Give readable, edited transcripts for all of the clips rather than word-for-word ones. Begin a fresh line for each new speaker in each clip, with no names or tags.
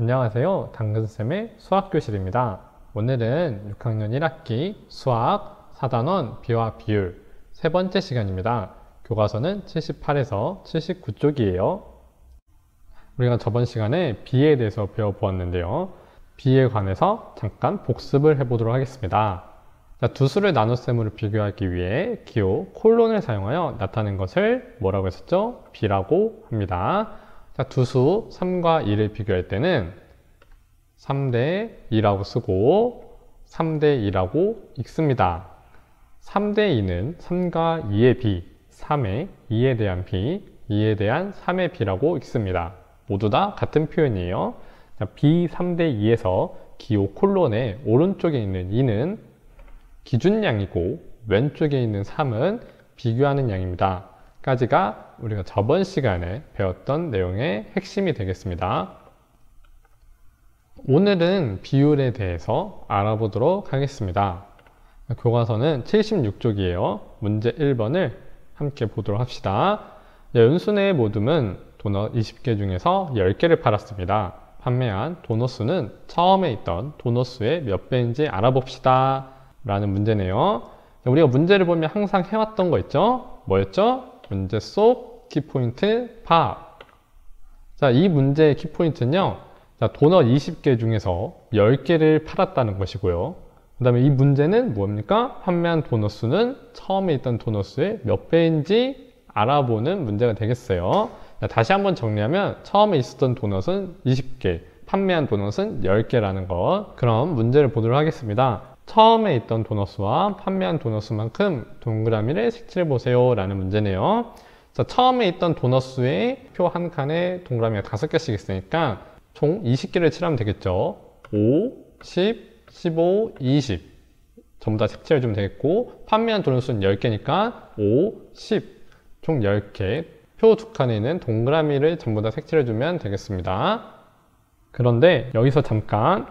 안녕하세요. 당근쌤의 수학교실입니다. 오늘은 6학년 1학기 수학 4단원 비와 비율 세 번째 시간입니다. 교과서는 78에서 79쪽이에요. 우리가 저번 시간에 비에 대해서 배워보았는데요. 비에 관해서 잠깐 복습을 해보도록 하겠습니다. 두 수를 나눗 셈으로 비교하기 위해 기호 콜론을 사용하여 나타낸 것을 뭐라고 했었죠? 비라고 합니다. 두 수 3과 2를 비교할 때는 3대 2라고 쓰고 3대 2라고 읽습니다. 3대 2는 3과 2의 비, 3의 2에 대한 비, 2에 대한 3의 비라고 읽습니다. 모두 다 같은 표현이에요. 비 3대 2에서 기호 콜론의 오른쪽에 있는 2는 기준량이고 왼쪽에 있는 3은 비교하는 양입니다. 까지가 우리가 저번 시간에 배웠던 내용의 핵심이 되겠습니다. 오늘은 비율에 대해서 알아보도록 하겠습니다. 교과서는 76쪽이에요. 문제 1번을 함께 보도록 합시다. 연순의 모둠은 도넛 20개 중에서 10개를 팔았습니다. 판매한 도넛 수는 처음에 있던 도넛 수의 몇 배인지 알아봅시다 라는 문제네요. 우리가 문제를 보면 항상 해왔던 거 있죠? 뭐였죠? 문제 속 키포인트 파악. 이 문제의 키포인트는요, 도넛 20개 중에서 10개를 팔았다는 것이고요. 그 다음에 이 문제는 뭡니까? 판매한 도넛 수는 처음에 있던 도넛 수의 몇 배인지 알아보는 문제가 되겠어요. 다시 한번 정리하면 처음에 있었던 도넛은 20개, 판매한 도넛은 10개라는 것. 그럼 문제를 보도록 하겠습니다. 처음에 있던 도넛 수와 판매한 도넛 수만큼 동그라미를 색칠해 보세요 라는 문제네요. 처음에 있던 도넛 수의 표 한 칸에 동그라미가 5개씩 있으니까 총 20개를 칠하면 되겠죠. 5, 10, 15, 20 전부 다 색칠해 주면 되겠고, 판매한 도넛 수는 10개니까 5, 10 총 10개 표 두 칸에 있는 동그라미를 전부 다 색칠해 주면 되겠습니다. 그런데 여기서 잠깐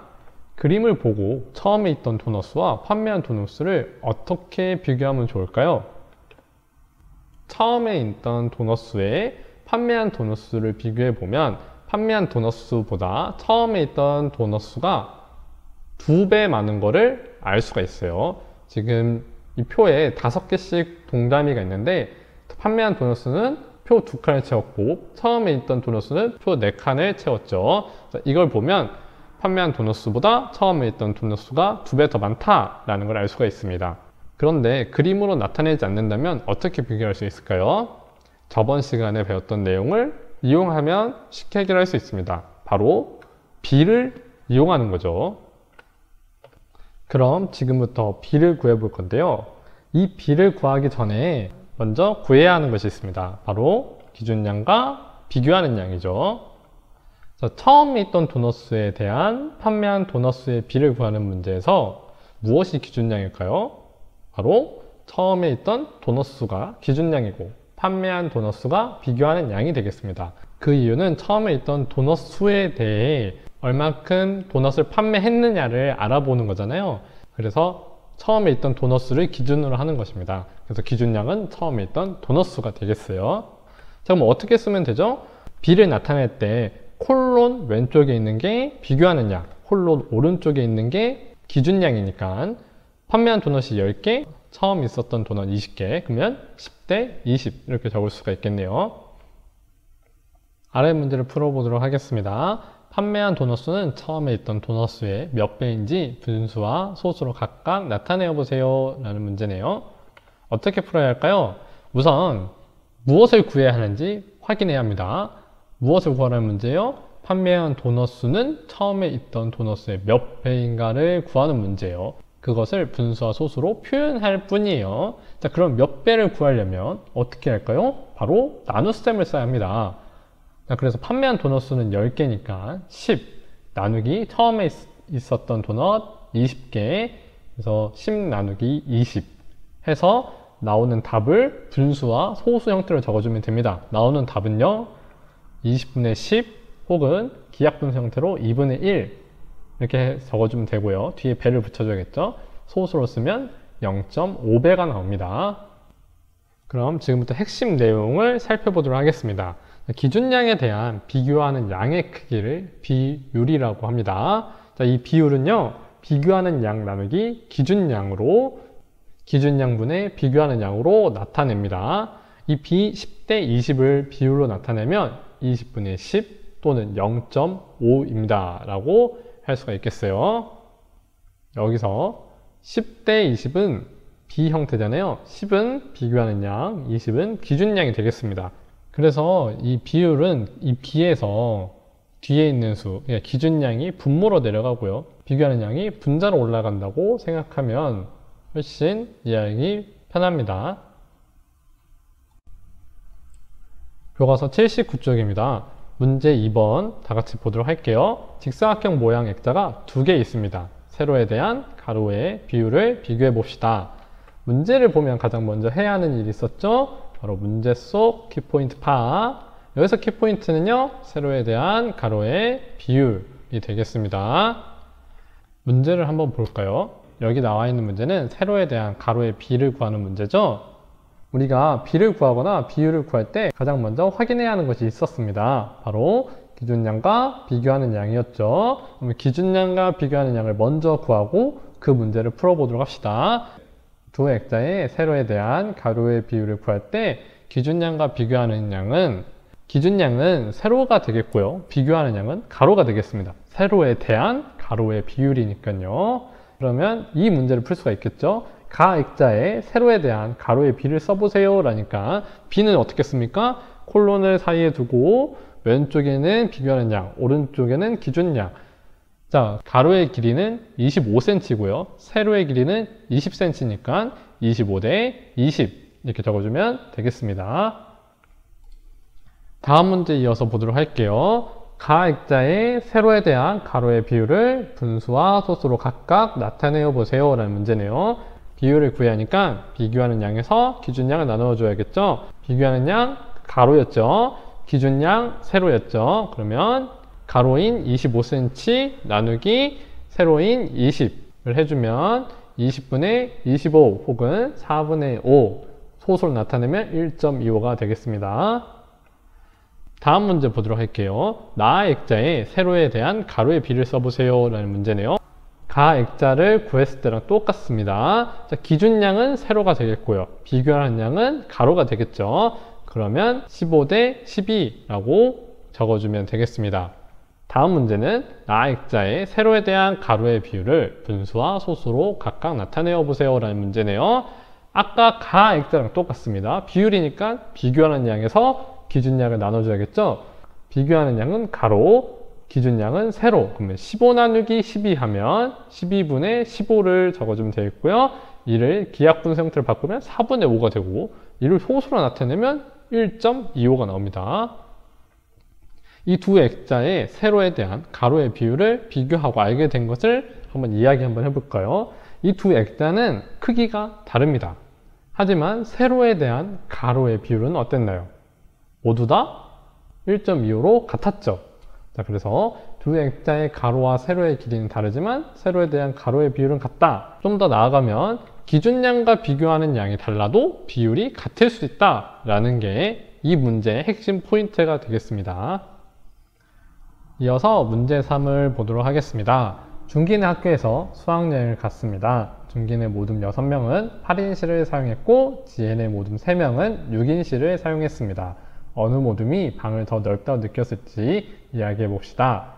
그림을 보고 처음에 있던 도넛 수와 판매한 도넛 수를 어떻게 비교하면 좋을까요? 처음에 있던 도넛 수에 판매한 도넛 수를 비교해 보면 판매한 도넛 수보다 처음에 있던 도넛 수가 2배 많은 거를 알 수가 있어요. 지금 이 표에 5개씩 동그라미가 있는데 판매한 도넛 수는 표 2칸을 채웠고 처음에 있던 도넛 수는 표 4칸을 채웠죠. 이걸 보면 판매한 도넛 수보다 처음에 있던 도넛 수가 2배 더 많다라는 걸 알 수가 있습니다. 그런데 그림으로 나타내지 않는다면 어떻게 비교할 수 있을까요? 저번 시간에 배웠던 내용을 이용하면 쉽게 해결할 수 있습니다. 바로 비를 이용하는 거죠. 그럼 지금부터 비를 구해 볼 건데요. 이 비를 구하기 전에 먼저 구해야 하는 것이 있습니다. 바로 기준량과 비교하는 양이죠. 처음에 있던 도넛 수에 대한 판매한 도넛 수의 비를 구하는 문제에서 무엇이 기준량일까요? 바로 처음에 있던 도넛 수가 기준량이고 판매한 도넛 수가 비교하는 양이 되겠습니다. 그 이유는 처음에 있던 도넛 수에 대해 얼만큼 도넛을 판매했느냐를 알아보는 거잖아요. 그래서 처음에 있던 도넛 수를 기준으로 하는 것입니다. 그래서 기준량은 처음에 있던 도넛 수가 되겠어요. 자, 그럼 어떻게 쓰면 되죠? 비를 나타낼 때 콜론 왼쪽에 있는 게 비교하는 양, 콜론 오른쪽에 있는 게 기준량이니까 판매한 도넛이 10개, 처음 있었던 도넛 20개, 그러면 10대 20 이렇게 적을 수가 있겠네요. 아래 문제를 풀어보도록 하겠습니다. 판매한 도넛 수는 처음에 있던 도넛 수의 몇 배인지 분수와 소수로 각각 나타내어 보세요 라는 문제네요. 어떻게 풀어야 할까요? 우선 무엇을 구해야 하는지 확인해야 합니다. 무엇을 구하라는 문제예요? 판매한 도넛 수는 처음에 있던 도넛 수의 몇 배인가를 구하는 문제예요. 그것을 분수와 소수로 표현할 뿐이에요. 자, 그럼 몇 배를 구하려면 어떻게 할까요? 바로 나눗셈을 써야 합니다. 자, 그래서 판매한 도넛 수는 10개니까 10 나누기 처음에 있었던 도넛 20개, 그래서 10 나누기 20 해서 나오는 답을 분수와 소수 형태로 적어주면 됩니다. 나오는 답은요, 20분의 10 혹은 기하분수 형태로 2분의 1 이렇게 적어주면 되고요. 뒤에 배를 붙여줘야겠죠. 소수로 쓰면 0.5배가 나옵니다. 그럼 지금부터 핵심 내용을 살펴보도록 하겠습니다. 기준량에 대한 비교하는 양의 크기를 비율이라고 합니다. 자, 이 비율은요, 비교하는 양 나누기 기준량으로, 기준량분의 비교하는 양으로 나타냅니다. 이 b 10대 20을 비율로 나타내면 20분의 10 또는 0.5입니다. 라고 할 수가 있겠어요. 여기서 10대 20은 b 형태잖아요. 10은 비교하는 양, 20은 기준량이 되겠습니다. 그래서 이 비율은 이 b에서 뒤에 있는 수, 기준량이 분모로 내려가고요. 비교하는 양이 분자로 올라간다고 생각하면 훨씬 이해하기 편합니다. 교과서 79쪽입니다. 문제 2번 다 같이 보도록 할게요. 직사각형 모양 액자가 2개 있습니다. 세로에 대한 가로의 비율을 비교해 봅시다. 문제를 보면 가장 먼저 해야 하는 일이 있었죠? 바로 문제 속 키포인트 파악. 여기서 키포인트는요, 세로에 대한 가로의 비율이 되겠습니다. 문제를 한번 볼까요? 여기 나와 있는 문제는 세로에 대한 가로의 비를 구하는 문제죠. 우리가 비를 구하거나 비율을 구할 때 가장 먼저 확인해야 하는 것이 있었습니다. 바로 기준량과 비교하는 양이었죠. 그럼 기준량과 비교하는 양을 먼저 구하고 그 문제를 풀어보도록 합시다. 두 액자의 세로에 대한 가로의 비율을 구할 때 기준량과 비교하는 양은, 기준량은 세로가 되겠고요. 비교하는 양은 가로가 되겠습니다. 세로에 대한 가로의 비율이니까요. 그러면 이 문제를 풀 수가 있겠죠. 가 액자에 세로에 대한 가로의 비를 써보세요 라니까 b는 어떻게 씁니까? 콜론을 사이에 두고 왼쪽에는 비교하는 양, 오른쪽에는 기준량. 자, 가로의 길이는 25cm고요. 세로의 길이는 20cm니까 25대 20 이렇게 적어주면 되겠습니다. 다음 문제 이어서 보도록 할게요. 가 액자의 세로에 대한 가로의 비율을 분수와 소수로 각각 나타내어 보세요 라는 문제네요. 비율을 구해야 하니까 비교하는 양에서 기준량을 나누어 줘야겠죠. 비교하는 양 가로였죠. 기준량 세로였죠. 그러면 가로인 25cm 나누기 세로인 20을 해주면 20분의 25 혹은 4분의 5 소수로 나타내면 1.25가 되겠습니다. 다음 문제 보도록 할게요. 나 액자에 세로에 대한 가로의 비를 써보세요 라는 문제네요. 가 액자를 구했을 때랑 똑같습니다. 자, 기준량은 세로가 되겠고요. 비교하는 양은 가로가 되겠죠. 그러면 15대 12라고 적어주면 되겠습니다. 다음 문제는 나 액자의 세로에 대한 가로의 비율을 분수와 소수로 각각 나타내어 보세요 라는 문제네요. 아까 가 액자랑 똑같습니다. 비율이니까 비교하는 양에서 기준량을 나눠줘야겠죠. 비교하는 양은 가로, 기준량은 세로. 그러면 15 나누기 12 하면 12분의 15를 적어주면 되겠고요. 이를 기하분수 형태로 바꾸면 4분의 5가 되고, 이를 소수로 나타내면 1.25가 나옵니다. 이 두 액자의 세로에 대한 가로의 비율을 비교하고 알게 된 것을 한번 이야기 한번 해볼까요? 이 두 액자는 크기가 다릅니다. 하지만 세로에 대한 가로의 비율은 어땠나요? 모두 다 1.25로 같았죠. 자, 그래서 두 액자의 가로와 세로의 길이는 다르지만 세로에 대한 가로의 비율은 같다. 좀 더 나아가면 기준량과 비교하는 양이 달라도 비율이 같을 수 있다 라는 게 이 문제의 핵심 포인트가 되겠습니다. 이어서 문제 3을 보도록 하겠습니다. 중기내 학교에서 수학여행을 갔습니다. 중기내 모둠 6명은 8인실을 사용했고 지혜내 모둠 3명은 6인실을 사용했습니다. 어느 모둠이 방을 더 넓다고 느꼈을지 이야기해 봅시다.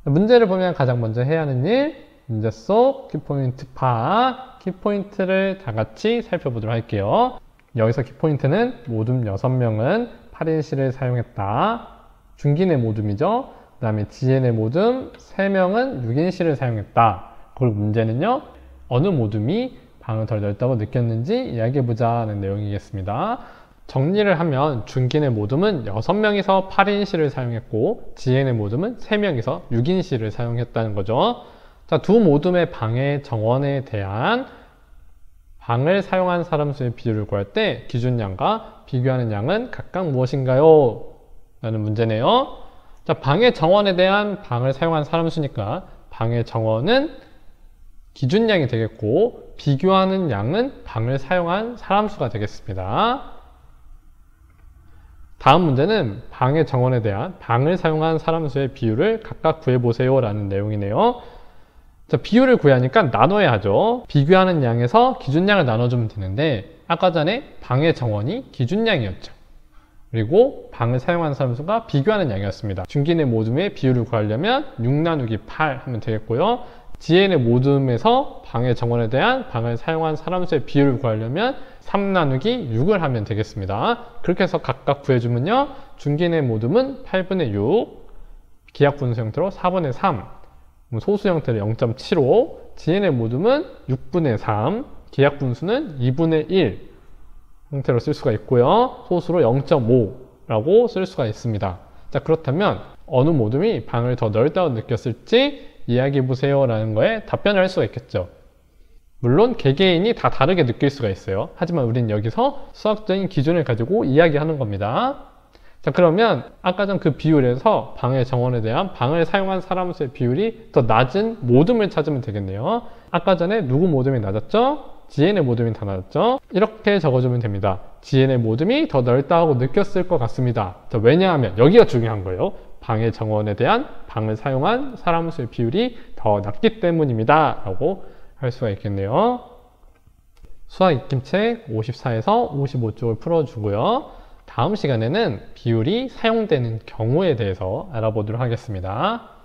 문제를 보면 가장 먼저 해야 하는 일, 문제 속 키포인트 파악, 키포인트를 다 같이 살펴보도록 할게요. 여기서 키포인트는 모둠 6명은 8인실을 사용했다. 중기내 모둠이죠. 그 다음에 지혜내 모둠 3명은 6인실을 사용했다. 그리고 문제는요, 어느 모둠이 방을 더 넓다고 느꼈는지 이야기해보자는 내용이겠습니다. 정리를 하면 중기내 모둠은 6명이서 8인실을 사용했고 지혜내 모둠은 3명이서 6인실을 사용했다는 거죠. 자, 두 모둠의 방의 정원에 대한 방을 사용한 사람 수의 비율을 구할 때 기준량과 비교하는 양은 각각 무엇인가요? 라는 문제네요. 자, 방의 정원에 대한 방을 사용한 사람 수니까 방의 정원은 기준량이 되겠고 비교하는 양은 방을 사용한 사람 수가 되겠습니다. 다음 문제는 방의 정원에 대한 방을 사용한 사람 수의 비율을 각각 구해보세요 라는 내용이네요. 자, 비율을 구하니까 나눠야 하죠. 비교하는 양에서 기준량을 나눠주면 되는데 아까 전에 방의 정원이 기준량이었죠. 그리고 방을 사용하는 사람 수가 비교하는 양이었습니다. 중기내 모둠의 비율을 구하려면 6 나누기 8 하면 되겠고요. 지혜의 모둠에서 방의 정원에 대한 방을 사용한 사람 수의 비율을 구하려면 3 나누기 6을 하면 되겠습니다. 그렇게 해서 각각 구해주면요. 중기내 모둠은 8분의 6, 기하분수 형태로 4분의 3, 소수 형태로 0.75, 지혜의 모둠은 6분의 3, 기하분수는 2분의 1 형태로 쓸 수가 있고요. 소수로 0.5라고 쓸 수가 있습니다. 자, 그렇다면 어느 모둠이 방을 더 넓다고 느꼈을지 이야기해보세요 라는 거에 답변을 할 수가 있겠죠. 물론 개개인이 다 다르게 느낄 수가 있어요. 하지만 우린 여기서 수학적인 기준을 가지고 이야기하는 겁니다. 자, 그러면 아까 전 그 비율에서 방의 정원에 대한 방을 사용한 사람 수의 비율이 더 낮은 모둠을 찾으면 되겠네요. 아까 전에 누구 모둠이 낮았죠? 지혜의 모둠이 더 낮았죠? 이렇게 적어주면 됩니다. 지혜의 모둠이 더 넓다고 느꼈을 것 같습니다. 자, 왜냐하면 여기가 중요한 거예요. 방의 정원에 대한 방을 사용한 사람 수의 비율이 더 낮기 때문입니다. 라고 할 수가 있겠네요. 수학 익힘책 54에서 55쪽을 풀어주고요. 다음 시간에는 비율이 사용되는 경우에 대해서 알아보도록 하겠습니다.